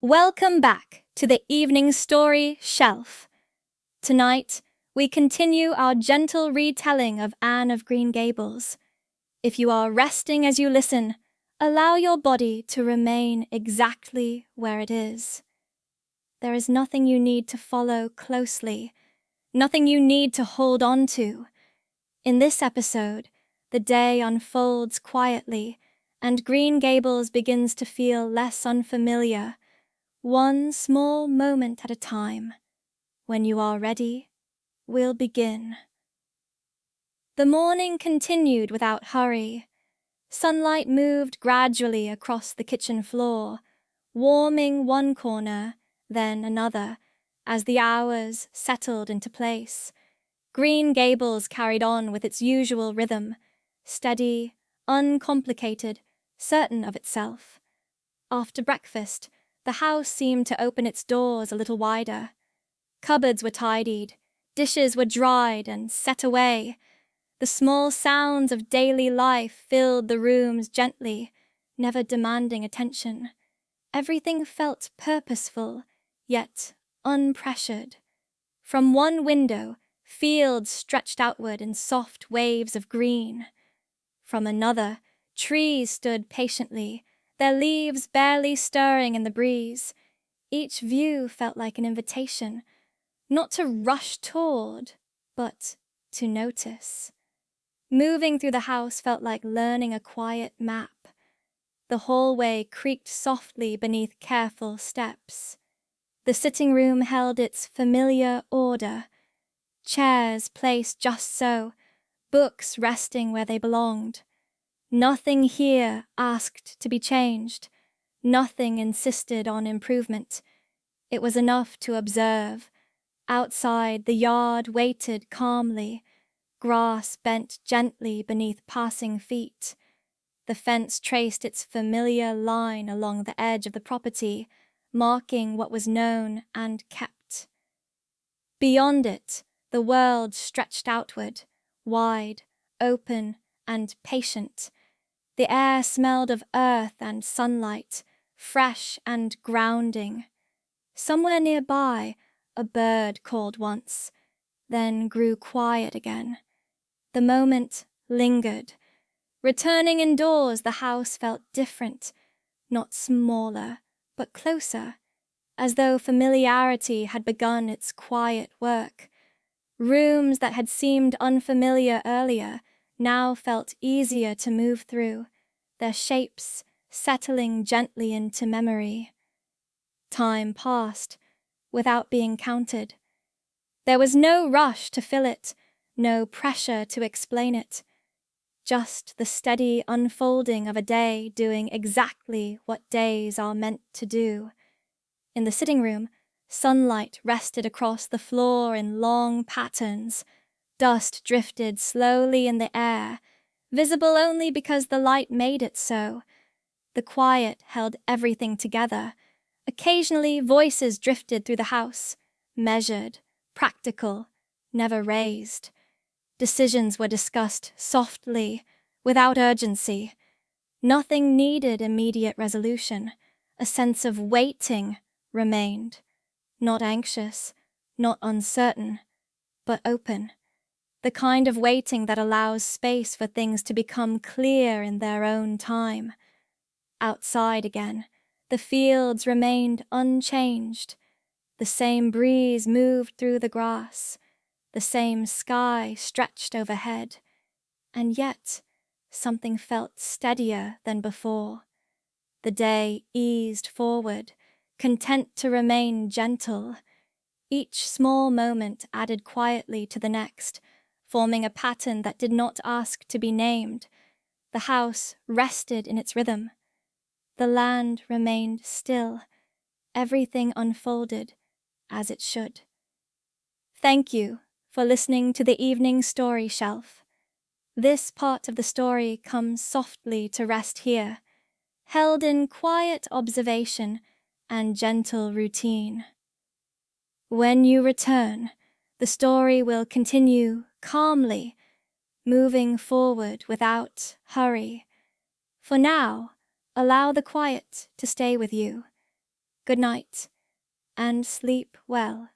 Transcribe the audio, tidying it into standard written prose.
Welcome back to the evening story shelf. Tonight, we continue our gentle retelling of Anne of Green Gables. If you are resting as you listen, allow your body to remain exactly where it is. There is nothing you need to follow closely, nothing you need to hold on to. In this episode, the day unfolds quietly, and Green Gables begins to feel less unfamiliar, one small moment at a time. When you are ready, we'll begin. The morning continued without hurry. Sunlight moved gradually across the kitchen floor, warming one corner, then another, as the hours settled into place. Green Gables carried on with its usual rhythm, steady, uncomplicated, certain of itself. After breakfast, the house seemed to open its doors a little wider. Cupboards were tidied, dishes were dried and set away. The small sounds of daily life filled the rooms gently, never demanding attention. Everything felt purposeful, yet unpressured. From one window, fields stretched outward in soft waves of green. From another, trees stood patiently, their leaves barely stirring in the breeze. Each view felt like an invitation, not to rush toward, but to notice. Moving through the house felt like learning a quiet map. The hallway creaked softly beneath careful steps. The sitting room held its familiar order. Chairs placed just so, books resting where they belonged. Nothing here asked to be changed. Nothing insisted on improvement. It was enough to observe. Outside, the yard waited calmly. Grass bent gently beneath passing feet. The fence traced its familiar line along the edge of the property, marking what was known and kept. Beyond it, the world stretched outward, wide, open, and patient. The air smelled of earth and sunlight, fresh and grounding. Somewhere nearby, a bird called once, then grew quiet again. The moment lingered. Returning indoors, the house felt different, not smaller, but closer, as though familiarity had begun its quiet work. Rooms that had seemed unfamiliar earlier now felt easier to move through, their shapes settling gently into memory. Time passed, without being counted. There was no rush to fill it, no pressure to explain it. Just the steady unfolding of a day doing exactly what days are meant to do. In the sitting room, sunlight rested across the floor in long patterns. Dust drifted slowly in the air, visible only because the light made it so. The quiet held everything together. Occasionally, voices drifted through the house, measured, practical, never raised. Decisions were discussed softly, without urgency. Nothing needed immediate resolution. A sense of waiting remained. Not anxious, not uncertain, but open. The kind of waiting that allows space for things to become clear in their own time. Outside again, the fields remained unchanged. The same breeze moved through the grass. The same sky stretched overhead. And yet, something felt steadier than before. The day eased forward, content to remain gentle. Each small moment added quietly to the next, forming a pattern that did not ask to be named. The house rested in its rhythm. The land remained still. Everything unfolded as it should. Thank you for listening to the Evening Story Shelf. This part of the story comes softly to rest here, held in quiet observation and gentle routine. When you return, the story will continue calmly, moving forward without hurry. For now, allow the quiet to stay with you. Good night, and sleep well.